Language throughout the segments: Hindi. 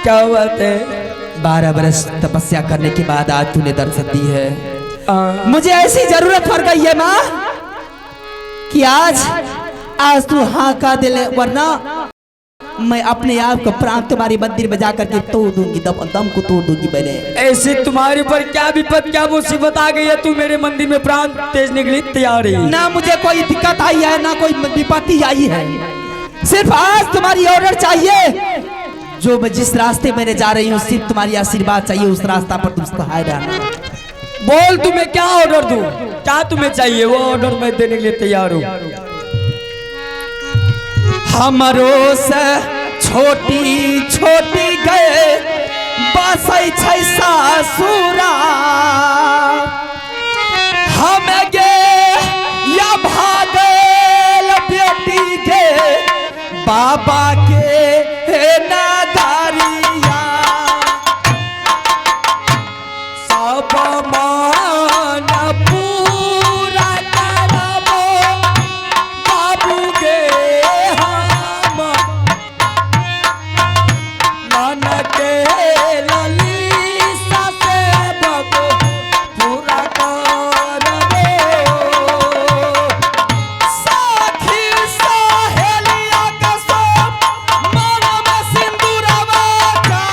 क्या बात है? 12 बरस तपस्या करने के बाद आज तूने दर्शन दी है। मुझे ऐसी जरूरत पड़ गई है माँ कि आज तू हाँ का दिल, वरना मैं अपने आप को प्राण तुम्हारी मंदिर में जाकर के तोड़ दूंगी, दम को तोड़ दूंगी। मैंने ऐसे तुम्हारे पर क्या विपद क्या मुसीबत आ गई है? तू मेरे मंदिर में प्राण तेज निकली तैयार है। ना मुझे कोई दिक्कत आई है ना कोई विपत्ति आई है, सिर्फ आज तुम्हारी ऑर्डर चाहिए। जो मैं जिस रास्ते मैंने जा रही हूँ सिर्फ तुम्हारी आशीर्वाद चाहिए, उस रास्ता पर तुम सहाय रहना। बोल तुम्हें क्या ऑर्डर दूं? क्या तुम्हें चाहिए वो ऑर्डर मैं देने के लिए तैयार हूँ। हमरो से छोटी छोटी गए बसै छै सासुरा, हम गे या भागल बेटी के बाबा के नादारिया, सब मान पूरा करबो बाबू गे हम, मन के ललिसा से बको पूरा करबो। साथी सहेलिया के सब मन में सिंदूरवा का,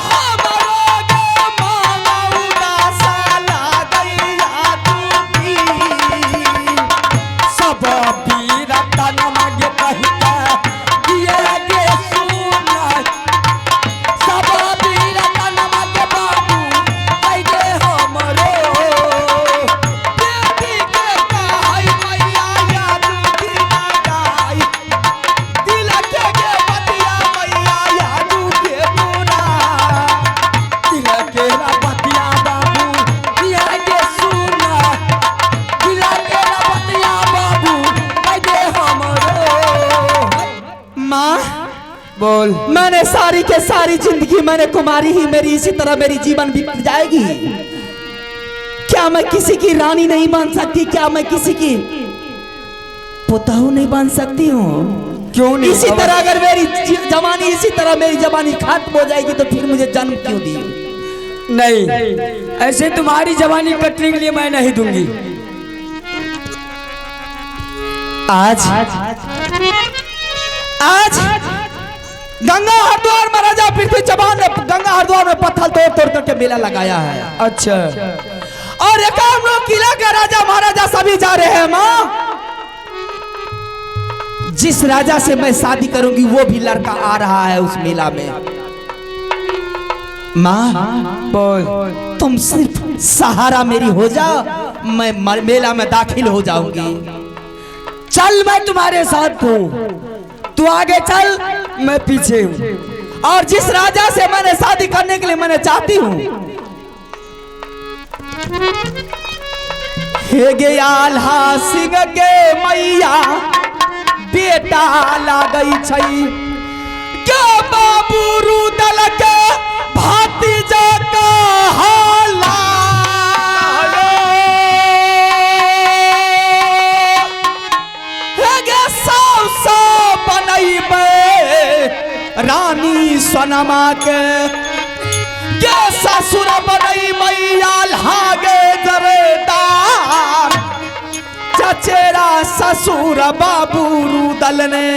हमरो गे माना उदासा लागैया दूधी, सब बीरता नमगे कहिता दिए गे सुना, सब बीरता नमगे बाबू कहिए हमरो। बेटी के कहै मैया या दूधी ना गाय, दिल के गे बतिया मैया या दूधी पूरा, दिल के बतिया बाबू दिए गे सुना, दिल के बतिया बाबू कहिए हमरो। माँ बोल। मैंने सारी के सारी जिंदगी मैंने कुमारी ही मेरी इसी तरह मेरी जीवन बीत जाएगी। क्या मैं किसी की रानी नहीं बन सकती? क्या मैं किसी की पुतहू नहीं बन सकती हूँ? क्यों नहीं? इसी तरह अगर मेरी जवानी इसी तरह मेरी जवानी खत्म हो जाएगी तो फिर मुझे जन्म क्यों दी? नहीं, ऐसे तुम्हारी जवानी कटने के लिए मैं नहीं दूंगी। आज गंगा हरिद्वार में राजा पृथ्वी चौहान ने गंगा हरिद्वार में पत्थर तोड़ तोड़ करके मेला लगाया है। अच्छा, और 51 किला के राजा महाराजा सभी जा रहे हैं। माँ जिस राजा से मैं शादी करूंगी वो भी लड़का आ रहा है उस मेला में। माँ बोल। तुम सिर्फ सहारा मेरी हो जाओ, मैं मेला में दाखिल हो जाऊंगी। चल मैं तुम्हारे साथ हूँ, तू आगे चल मैं पीछे हूँ। और जिस राजा से मैंने शादी करने के लिए मैंने चाहती हूँ, हे गे आल्हा सिंह गे मैया बेटा लागई छई, क्या बाबू रुदल के भतीजा का हाला, हे गे सौसा बनैबे रानी सोनमा के, गे ससुर बनैबे आल्हा गे जरेदार, चचेरा ससुर बाबू रुदल ने,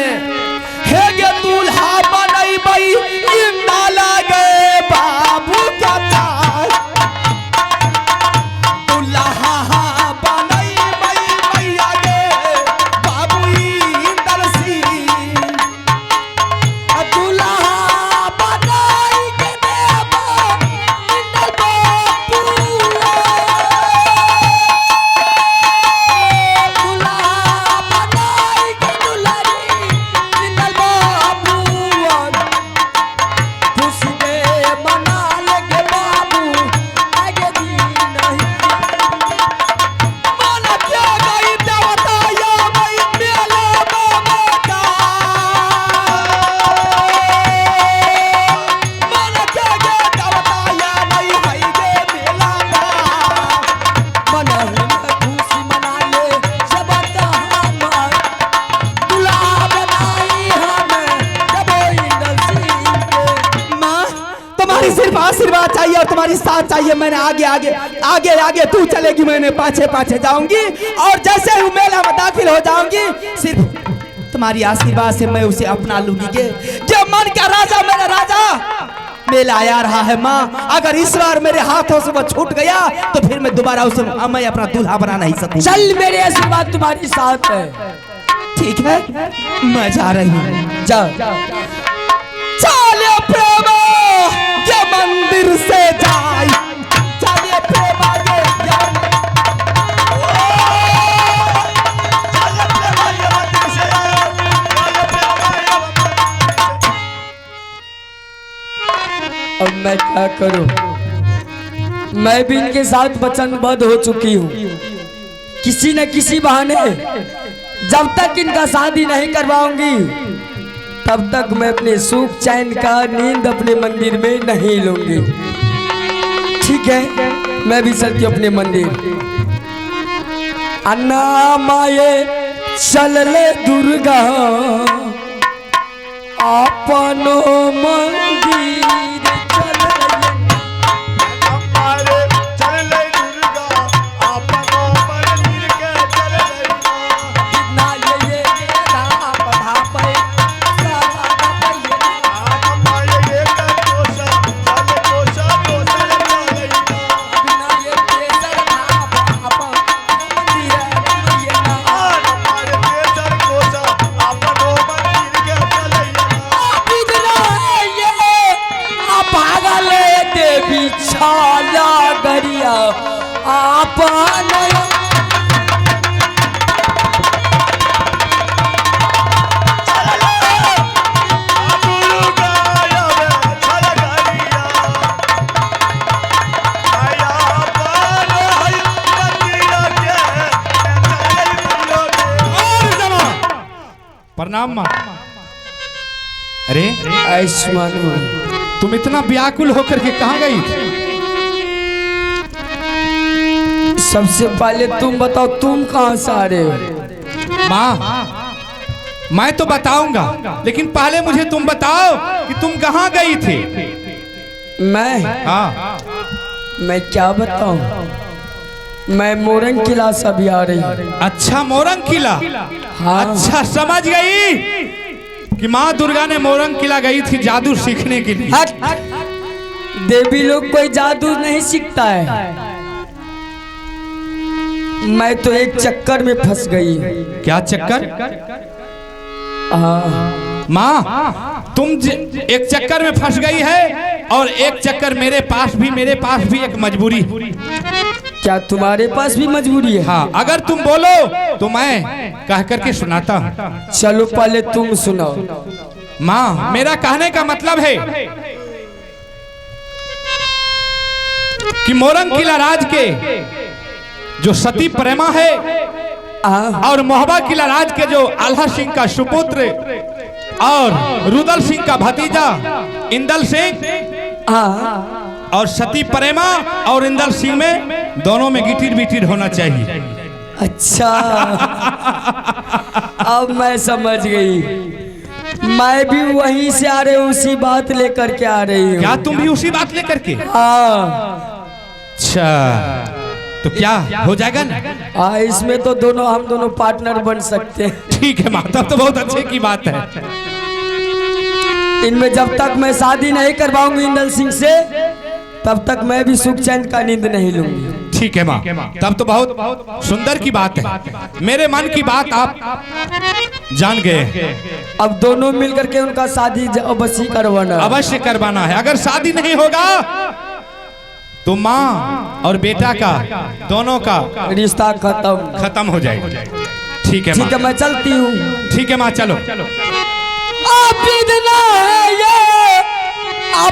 हे गे दूल्हा बनैबे इंदा लागे बाबू का तार, दूल्हा बनैबे मैया गे बाबू इंदर सिंह, दूल्हा बनाई के देबो इंदर बाबू, दूल्हा बनाई के दुल्हनी तुम्हारी साथ चाहिए। मैंने आगे आगे आगे आगे तू चलेगी, मैंने पाछे पाछे जाऊंगी और जैसे ही मेला में दाखिल हो जाऊंगी सिर्फ तुम्हारी आशीर्वाद से मैं उसे अपना लूंगी। के मन का राजा मेरा राजा मेला आया रहा है माँ। अगर इस बार मेरे हाथों से वो छूट गया तो फिर मैं दोबारा उसे मैं अपना दूल्हा बना नहीं सकूं। चल, मेरे आशीर्वाद तुम्हारी साथ है। ठीक है, मैं जा रही हूँ। जा। चलिए प्रेमा ये मंदिर से जाए, चलिए प्रेमा अब मैं क्या करूं? मैं भी इनके साथ वचनबद्ध हो चुकी हूँ। किसी न किसी बहाने जब तक इनका शादी नहीं करवाऊंगी तब तक मैं अपने सुख चैन का नींद अपने मंदिर में नहीं लूंगी। ठीक है, मैं भी चलती हूँ अपने मंदिर। अन्ना माये चल ले दुर्गा अपनो मंदिर चल हमारे चल ले दुर्गा अपनो मंदिर के चल ले ना ये धाप धाप हमारे ये कोसा चल कोसा कोसा ले ना ये केसर धाप धाप मंदिर ये ना हमारे केसर कोसा अपनो मंदिर के चल इतना ये पागल देवी छाला गरिया आपन दुर्गा आवे चल गरिया आया पार है मंदिर के चल ले प्रणाम माँ। अरे आयुष्मान तुम इतना व्याकुल होकर के कहाँ गई थी? सबसे पहले तुम बताओ, तुम कहाँ से आ रहे हो? माँ मैं तो बताऊंगा, लेकिन पहले मुझे तुम बताओ कि तुम कहाँ गई थी? हाँ मैं क्या बताऊं? मैं मोरंग किला से अभी आ रही हूँ। अच्छा, मोरंग किला। हाँ। अच्छा, समझ गई कि माँ दुर्गा ने मोरंग किला गई थी जादू सीखने के लिए। हट। देवी लोग कोई जादू नहीं सीखता है। मैं तो एक चक्कर में फंस गई। क्या चक्कर? हाँ। माँ तुम एक चक्कर में फंस गई है और एक चक्कर मेरे पास भी एक मजबूरी। क्या तुम्हारे पास भी मजबूरी है? हाँ, अगर तुम बोलो तो मैं कह करके सुनाता हूँ। चलो पहले तुम सुनाओ। माँ मेरा कहने का मतलब है कि मोरंग किला राज के जो सती प्रेमा है और मोहबा किला राज के जो आल्हा सिंह का सुपुत्र और रुदल सिंह का भतीजा इंदल सिंह, हाँ। और सती प्रेमा और इंदल सिंह में दोनों में गिटिर बिटिर होना चाहिए। अच्छा, अब मैं समझ गई। मैं भी वहीं से आ रही हूँ, उसी बात लेकर के आ रही हूँ। क्या तुम भी उसी बात लेकर के? हाँ। अच्छा, तो क्या हो जाएगा ना? हाँ, इसमें तो हम दोनों पार्टनर बन सकते हैं। ठीक है माँ, तब तो बहुत अच्छे की बात है। इनमें जब तक मैं शादी नहीं करवाऊंगी इंदल सिंह से तब तक मैं भी सुख चैन का नींद नहीं लूंगी। ठीक है माँ, तब तो बहुत सुंदर की बात है। मेरे मन की बात आप जान गए। अब दोनों मिलकर के उनका शादी अवश्य करवाना। अवश्य करवाना है। अगर शादी नहीं होगा तो माँ और बेटा का दोनों का रिश्ता खत्म हो जाएगा। ठीक है ठीक है, मैं चलती हूँ। ठीक है माँ, चलो। इतना है ये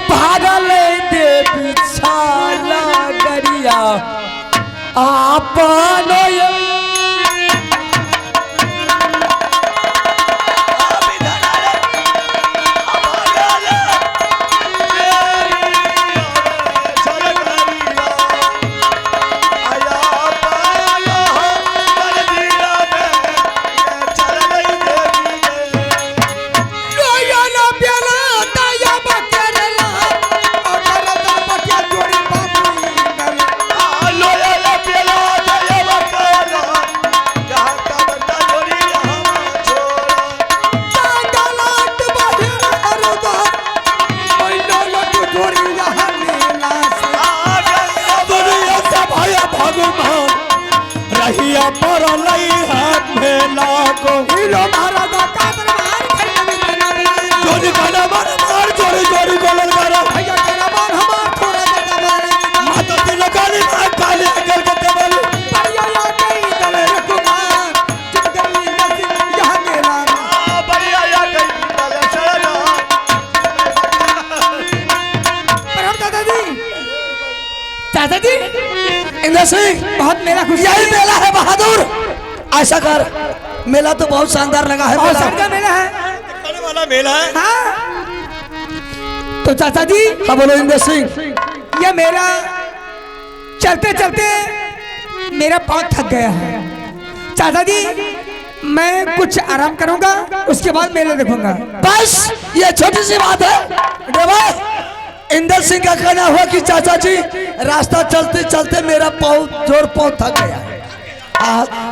भागल देवी छाला गरिया आपन इंद्र सिंह, बहुत मेला खुश यही मेला है बहादुर। ऐसा कर, मेला तो बहुत शानदार लगा है। बहुत मेला शानदार मेला है। दिखाने वाला मेला है। हाँ तो चाचा जी, हाँ बोलो इंद्र सिंह। ये मेरा चलते चलते मेरा पाँव थक गया है। चाचा जी मैं कुछ आराम करूंगा, उसके बाद मेला देखूंगा। बस ये छोटी सी बात है देवा। इंद्र सिंह का कहना हुआ कि चाचा जी रास्ता चलते चलते मेरा पाँव थक गया है।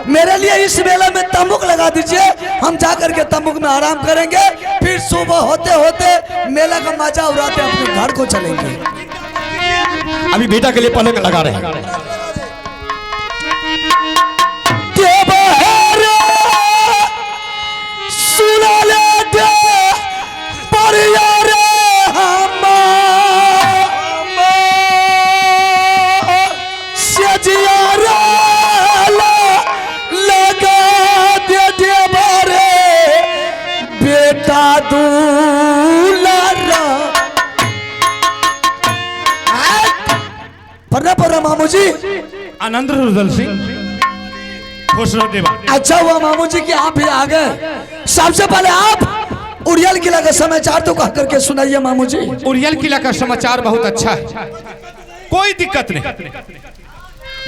मेरे लिए इस मेले में तंबूक लगा दीजिए, हम जाकर के तंबूक में आराम करेंगे, फिर सुबह होते होते मेला का मजा उड़ाते अपने घर को चलेंगे। अभी बेटा के लिए पलंग लगा रहे हैं। मामू जी आनंद रुदल सिंह, खुश रहो देवा। अच्छा हुआ मामू जी कि आप ही आ गए। सबसे पहले आप उड़ियल किला का समाचार तो कह करके सुनाइए मामू जी। उड़ियल किला का समाचार बहुत अच्छा है, कोई दिक्कत नहीं।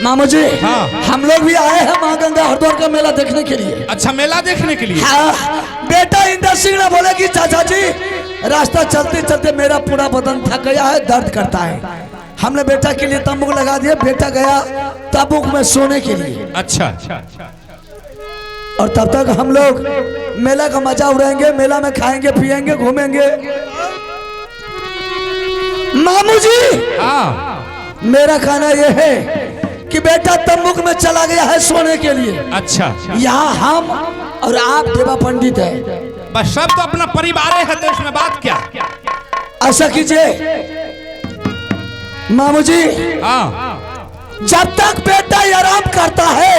मामू जी हाँ। हम लोग भी आए हैं माँ गंगा हरिद्वार का मेला देखने के लिए। अच्छा मेला देखने के लिए? हाँ, बेटा इंद्र सिंह ने बोले कि चाचा जी रास्ता चलते चलते मेरा पूरा बदन थक गया है, दर्द करता है। हमने बेटा के लिए तंबूक लगा दिया, बेटा गया तंबूक में सोने के लिए। अच्छा और तब तक हम लोग मेला का मजा उड़ाएंगे, मेला में खाएंगे पिएंगे घूमेंगे। मामू जी हाँ। मेरा कहना यह है कि बेटा तंबूक में चला गया है सोने के लिए। अच्छा यहाँ हम और आप देवा पंडित है, बस सब तो अपना परिवार है, तो इसमें बात क्या? ऐसा कीजिए मामू जी, हाँ। जब तक बेटा आराम करता है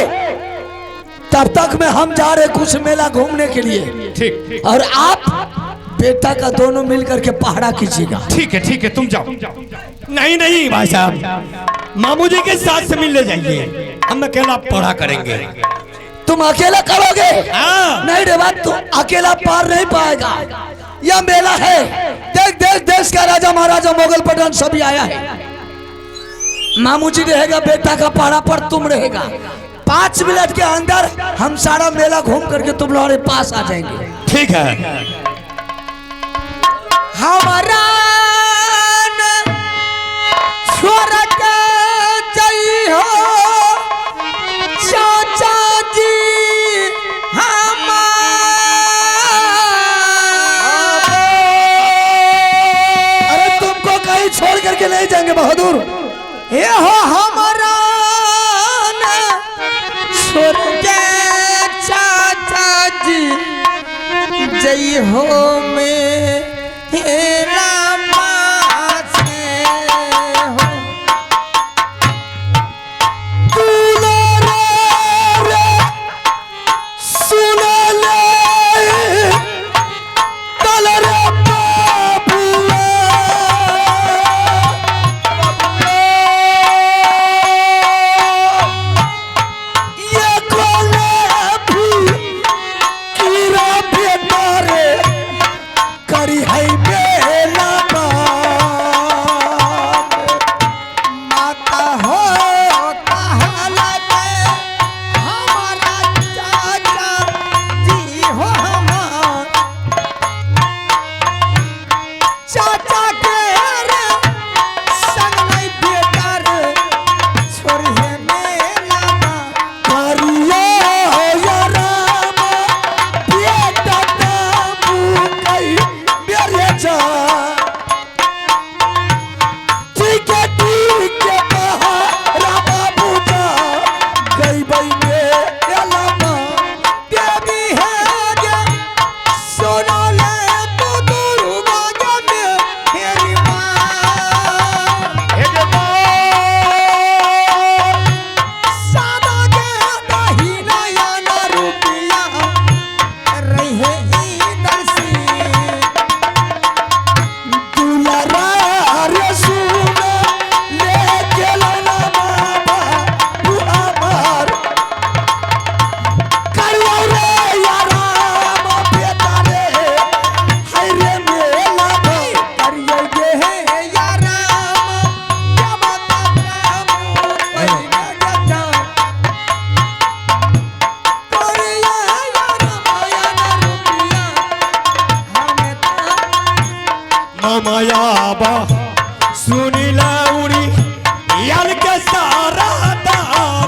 तब तक में हम जा रहे कुछ मेला घूमने के लिए। ठीक। और आप बेटा का दोनों मिलकर के पहरा कीजिएगा। ठीक है तुम जाओ। नहीं नहीं भाई साहब, मामू जी के साथ से मिलने जाइए, हम अकेला पढ़ा करेंगे। तुम अकेला करोगे? हाँ। नहीं रे बात, तुम अकेला पार नहीं पाएगा। यह मेला है, देख देख देश का राजा महाराजा मुगल पठान सभी आया है। मामू जी रहेगा बेटा का पहरा पर, तुम रहेगा। 5 मिनट के अंदर हम सारा मेला घूम करके तुम लोगों के पास आ जाएंगे। ठीक है। हमारा स्वर्ग जय हो चाचा जी अरे तुमको कहीं छोड़ करके नहीं जाएंगे बहादुर। ये हो हमारा स्वर्ग चाचा जी जय हो मेरा करी है बेला मामायाबा सुनीला उड़ी याल के सारा दार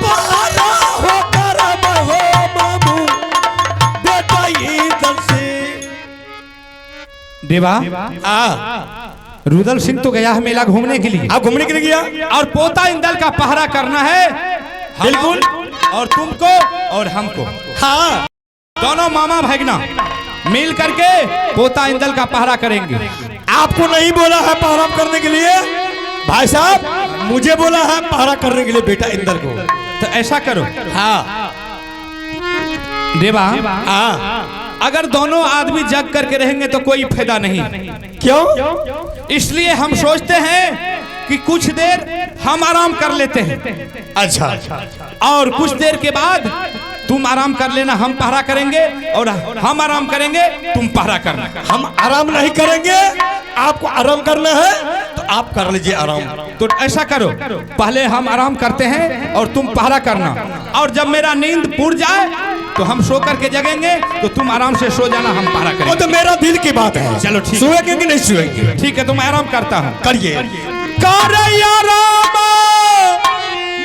पारा हो करम हो मामू बेटा इधर से। देवा आ रुदल सिंह तो गया है मेला घूमने के लिए, आप घूमने के लिए गया और पोता इंदल का पहरा करना है। बिल्कुल। और तुमको और हमको, हाँ दोनों मामा भागना मिल करके पोता इंदल का पहरा करेंगे। आपको नहीं बोला है पहरा करने के लिए भाई साहब, मुझे बोला है पहरा करने के लिए बेटा इंदल को। तो ऐसा करो हाँ देवा, हाँ अगर दोनों आदमी जग करके रहेंगे तो कोई फायदा नहीं। क्यों? इसलिए हम सोचते हैं कि कुछ देर हम आराम कर लेते हैं, अच्छा और कुछ देर के बाद तुम आराम कर लेना, हम पहरा करेंगे, और हम आराम करेंगे, तुम पहरा करना। हम आराम नहीं करेंगे, आपको आराम करना है तो आप कर लीजिए आराम। तो ऐसा करो, पहले हम आराम करते हैं और तुम पहरा करना, और जब मेरा नींद पूर जाए तो हम सो करके जगेंगे, तो तुम आराम से सो जाना, हम पहरा वो करेंगे। तो मेरा दिल की बात है। चलो ठीक, सोएंगे कि नहीं सोएंगे? ठीक है, तुम आराम करता हूँ। करिए। करैया रामा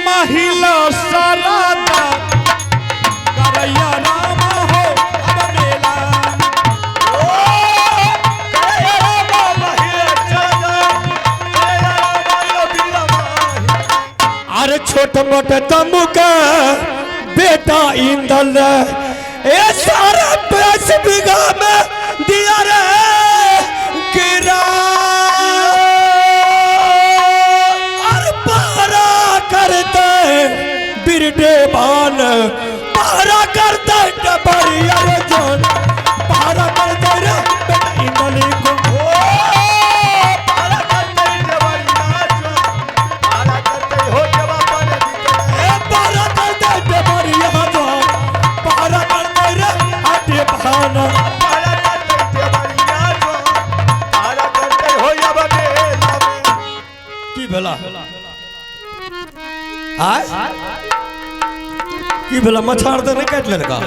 महिला सरादा, करैया रामा हो अब मेला। अरे छोट मोटे तम्बू का बेटा इंदल ए सारा 5 बीघा में दिया रे गिरा, और पहरा करते बिरडे बान, पहरा करते डबरिया रे जान, पहरा करते रे बेटा इंदल को। की भेला आय की भेला मछाड़ तो नहीं काट लड़का।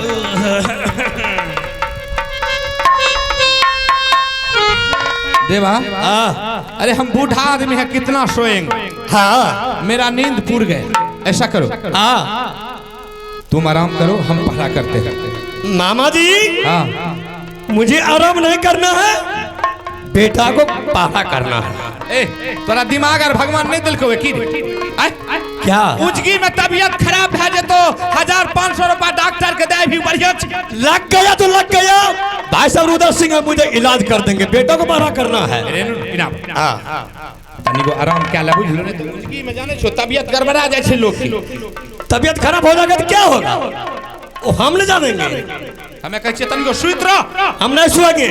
देवा, हाँ अरे हम बूढ़ा आदमी है, कितना सोएंगे, हाँ मेरा नींद पूर गए। ऐसा करो, हाँ तुम आराम करो, हम पहरा करते हैं। मामा जी हाँ, मुझे आराम नहीं करना है, बेटा को पहरा करना है। ए, तोरा दिमाग और भगवान नहीं दिल को की क्या उजगी में तबीयत खराब है तो 1500 रुपया डॉक्टर के दे भी बढ़िया। लग गया तो लग गया, भाई साहब रुदल सिंह मुझे इलाज कर देंगे, बेटा को पहरा करना है। हाँ तनी को आराम क्या ला बुझलो ने, तो उजगी में जाने छो तबीयत गड़बड़ा जाए छे लोग की। तबीयत खराब हो जाएगा तो क्या होगा, वो हम नहीं जानेंगे। हमें कह चेतन को सुत रहो, हम नहीं सोएंगे।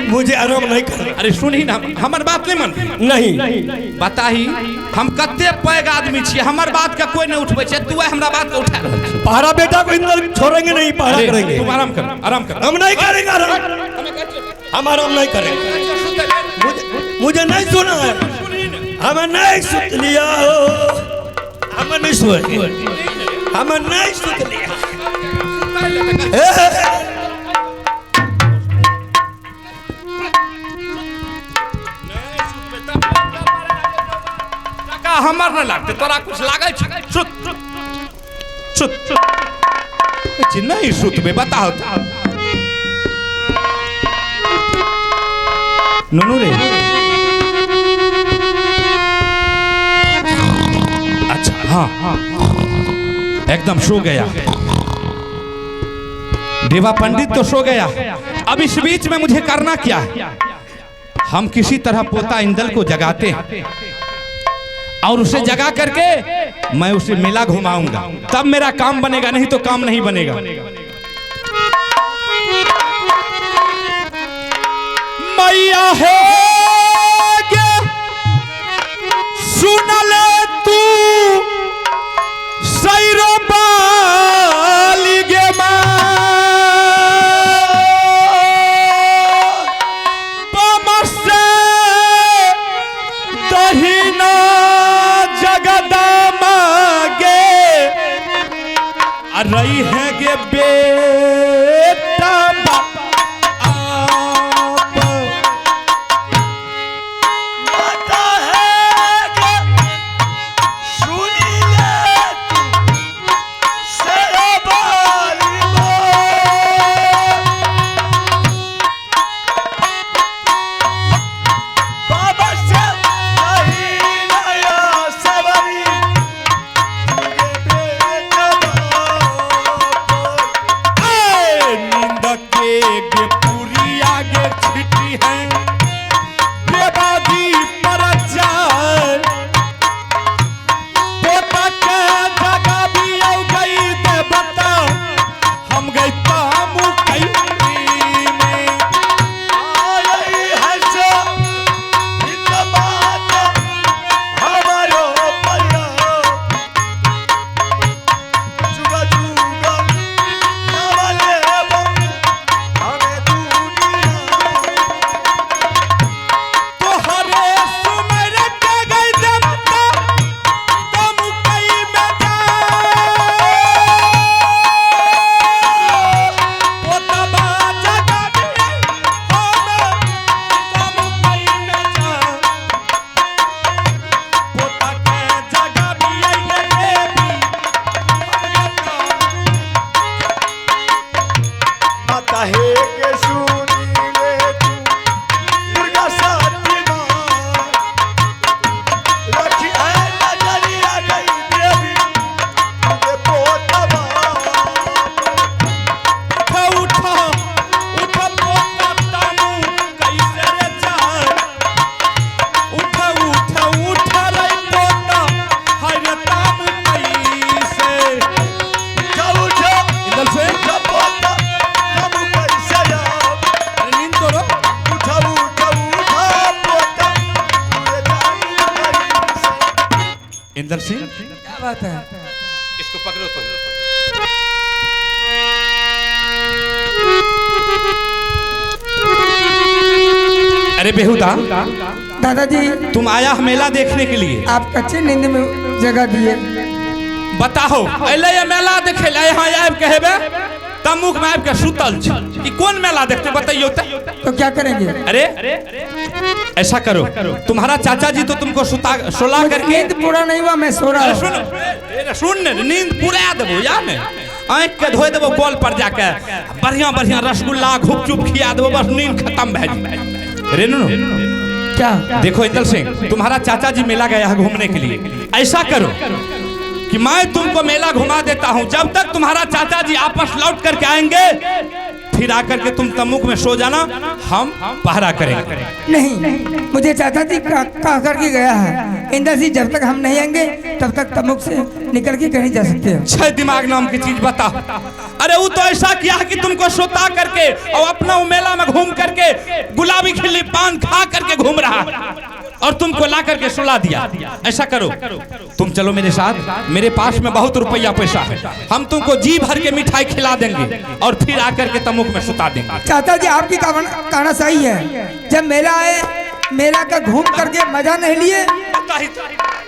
मुझे आराम नहीं करना। अरे सुनी ना, हमार बात नहीं मन नहीं बताही, हम कते पैग आदमी छिए, हमार बात का कोई नहीं उठबै छे, तू हमरा बात का उठा रहल छे। पहरा बेटा को इंदल छोड़ेंगे नहीं, पहरा करेंगे। तुम आराम कर, आराम कर। हम नहीं करेंगे आराम, हम आराम नहीं करेंगे। मुझे नहीं सुना है, हमें नहीं सुन लिया, हमें नहीं सुन, हमें नहीं सुन लिया। हमार न लागते, तोरा कुछ लागल छ? सुत सुत सुत नहीं सुत बे, बताओ ननू रे। अच्छा हाँ, एकदम सो गया देवा पंडित, तो सो गया। अब इस बीच में मुझे करना क्या है, हम किसी तरह पोता इंदल को जगाते हैं, और उसे जगा करके मैं उसे मेला घुमाऊंगा, तब मेरा काम बनेगा, नहीं तो काम नहीं बनेगा। मैया है सुन ले तू सैरो बाली गे रही है गे बेटा बाप माता है कि सुनी ले तू सरबारी बाबा से कहीं नया सवारी नींद के गे पूरी आगे छिटी है बेबादी पर जाए पोता के जगह भी आ गई ते बता हम गई तामू कई में आई है सो इत बात हमारो परिया जुगा जुगा नवले बम हमें दुनिया तोहरे सुमर के गई देवता तुम कई में जा पोता बाजा गाड़ी हम तुम कई में जा पोता के जगह भी आई गई माता है के सुनी ले तू दुर्गा सती मां रखी है नजरिया गई देवी के पोतवा उठा उठा पोता तामू कैसे रे जाए उठा उठा उठा रे पोता हाय रे तामू कैसे जाऊ जा इधर से पोता हम कैसे जाओ अरे नींद करो उठा उठा उठा पोता पूरे जानी कैसे इंदर सिंह क्या बात है? इसको पकड़ो तुम अरे बेहुदा दादाजी तुम आया मेला देखने के लिए आप कच्चे नींद में जगह दिए। बताओ अले ये मेला देखे ले यहाँ आब कहबे तमुक में आब के सुतल छ ई कौन मेला देखते बताइयो तो क्या करेंगे? अरे ऐसा करो तुम्हारा चाचा जी तो तुमको सुला करके नींद पूरा नहीं हुआ, मैं सो रहा अरे हूँ। सुन नींद पूरा देबो यार ने आँख के धोए देबो कॉल पर जाके बढ़िया बढ़िया रसगुल्ला घुपचुप खिया देबो बस नींद खत्म भै जाए रेनू क्या? देखो इंदल सिंह तुम्हारा चाचा जी मेला गया है घूमने के लिए ऐसा करो कि मैं तुमको मेला घुमा देता हूँ जब तक तुम्हारा चाचा जी वापस लौट करके आएंगे फिर आकर के तुम तमुक में सो जाना हम पहरा करेंगे नहीं, मुझे चाचा जी कहा करके गया है इंदर जी जब तक हम नहीं आएंगे तब तक तमुक से निकल के कहीं जा सकते हो। छह दिमाग नाम की चीज बता। अरे वो तो ऐसा किया कि तुमको सोता करके और अपना वो मेला में घूम करके गुलाबी खिल्ली पान खा करके घूम रहा है और तुमको ला करके सुला दिया। ऐसा करो तुम चलो मेरे साथ, मेरे पास में बहुत रुपया पैसा है, हम तुमको जी भर के मिठाई खिला देंगे और फिर आकर के तमुक में सुता देंगे। चाचा जी आपकी कहना सही है, जब मेला आए मेला का घूम करके मजा नहीं लिए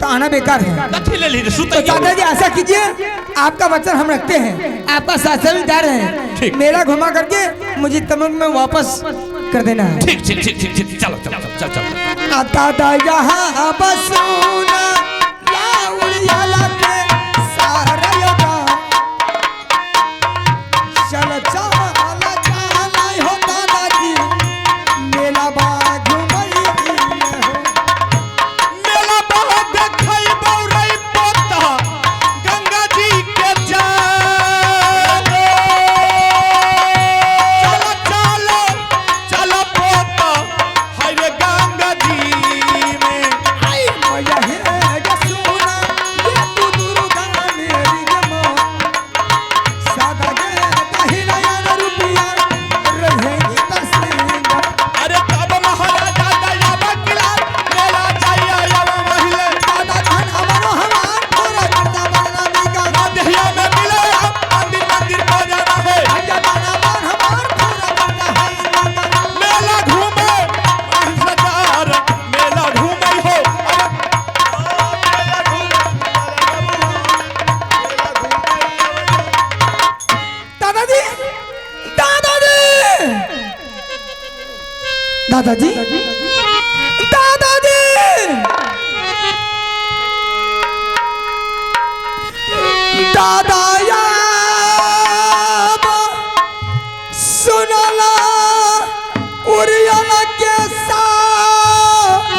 तो आना बेकार है। तो चाचा जी ऐसा कीजिए, आपका वचन हम रखते हैं, आपका शासन जा रहे हैं, मेला घुमा करके मुझे तमुक में वापस कर देना है। ठीक ठीक ठीक ठीक ठीक चलो चलो चलो चलो आता था यहाँ बसूना लाउड़िया लाके सारा योगा चल चाला चाला हो दादाजी मेला बाग घुमई मेला बहुत देखई बौरई पोता गंगा जी के जा चलो चलो चलो पोता हाय रे गंगा जी में आई मजा है दादाजी दादाजी दादाया सुनला उरियला के सारयता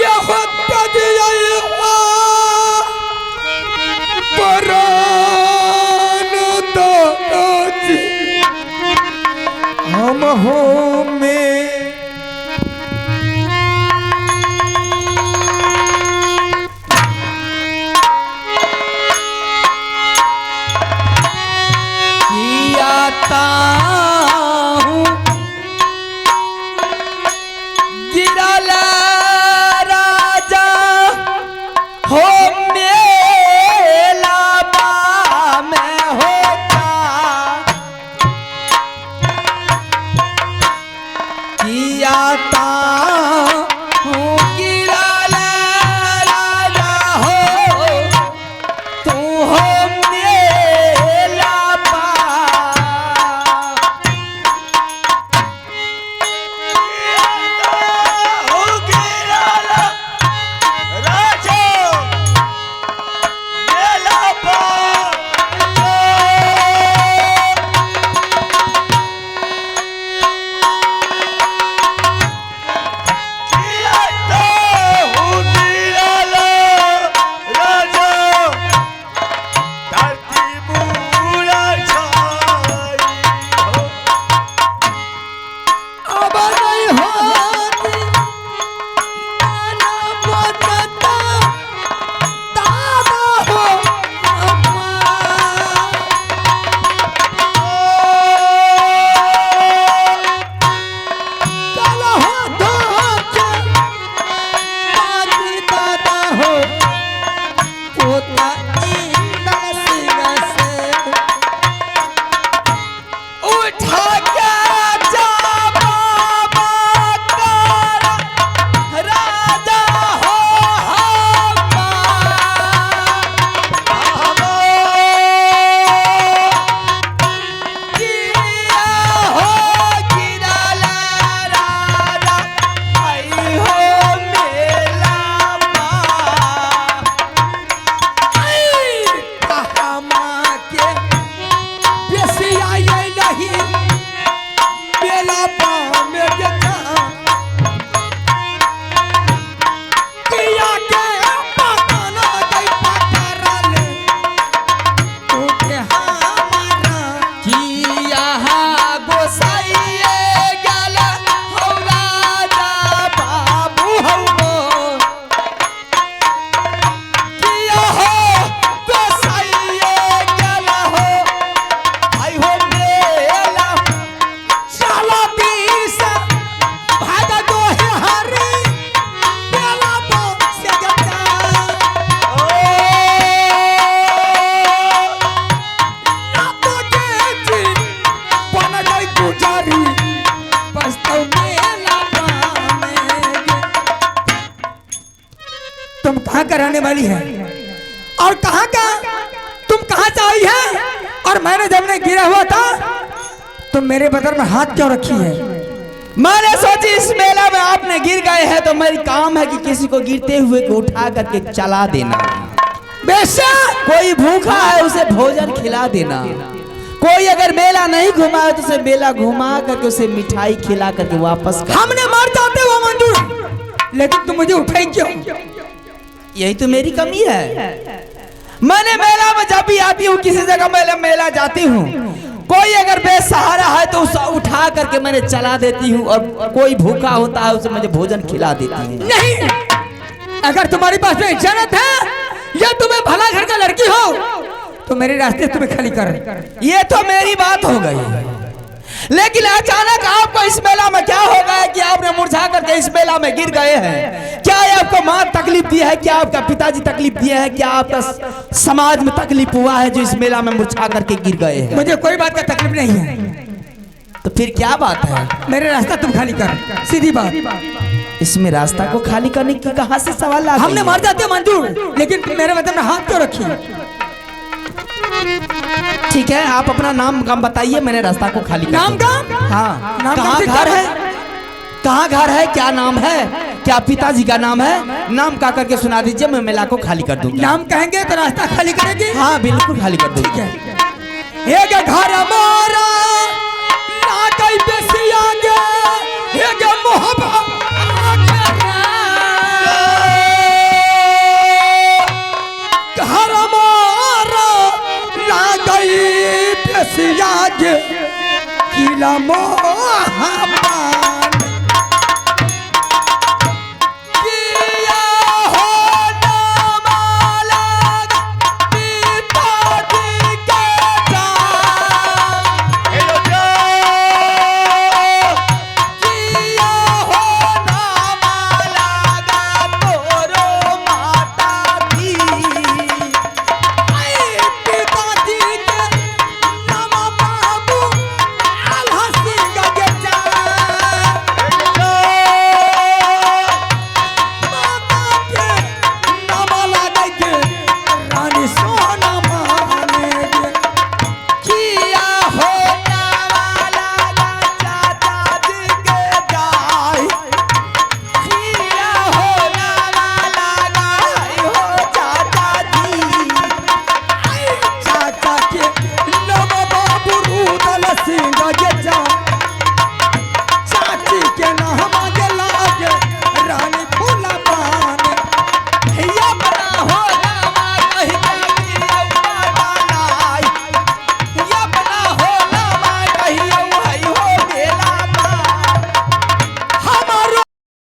यह तदिया परान तो हम हो में तुम कहाँ का रहने वाली है और कहाँ का तुम कहाँ से आई है? और मैंने जब मैं गिरा हुआ था तुम मेरे बदन में हाथ क्यों रखी है? मैंने सोची इस मेला में आपने गिर गए हैं तो मेरी काम है कि किसी को गिरते हुए को उठा करके चला देना। बेशक कोई भूखा है उसे भोजन खिला देना, कोई अगर मेला नहीं घुमा है तो उसे मेला घुमा करके उसे मिठाई खिला करके वापस कर। हमने मर जाते वो मंजूर, लेकिन तुम मुझे उठाई क्यों? यही तो मेरी कमी है। मैंने मेला में जब भी आती हूँ किसी जगह मेला जाती हूँ, कोई अगर बेसहारा है तो उसे उठा करके मैंने चला देती हूँ और कोई भूखा होता है उसे मुझे भोजन खिला देती हूँ। नहीं, अगर तुम्हारी पास में जन्नत है या तुम्हें भला घर का लड़की हो तो मेरे रास्ते तुम्हें खाली कर। ये तो मेरी बात हो गई, लेकिन अचानक आपको इस मेला में क्या हो गया कि आपने मुरझा करके इस मेला में गिर गए हैं? क्या आपको माँ तकलीफ दी है? क्या आपका पिताजी तकलीफ दिए हैं? क्या आपका समाज में तकलीफ हुआ है जो इस मेला में मुरझा करके गिर गए हैं? मुझे कोई बात का तकलीफ नहीं है। तो फिर क्या बात है? मेरे रास्ता तुम खाली कर, सीधी बात। इसमें रास्ता को खाली करने की कहां से सवाल आ गई? हमने मर जाते मंजूर, लेकिन मेरे मतलब में हाथ क्यों रखी? ठीक है, आप अपना नाम काम बताइए, मैंने रास्ता को खाली कर नाम दूंगा। का हाँ, नाम कहाँ कैसे घर क्या है, कहाँ घर है, क्या नाम है, क्या पिताजी का नाम है, नाम का करके सुना दीजिए, मैं मेला को खाली कर दूंगा। नाम कहेंगे तो रास्ता खाली करेंगे। हाँ बिल्कुल खाली कर दूंगा। एक घर मोरा ना कई बेसिया गे, एक मोहब्बत घर मोरा ना कई बेसिया गे, किला मोरा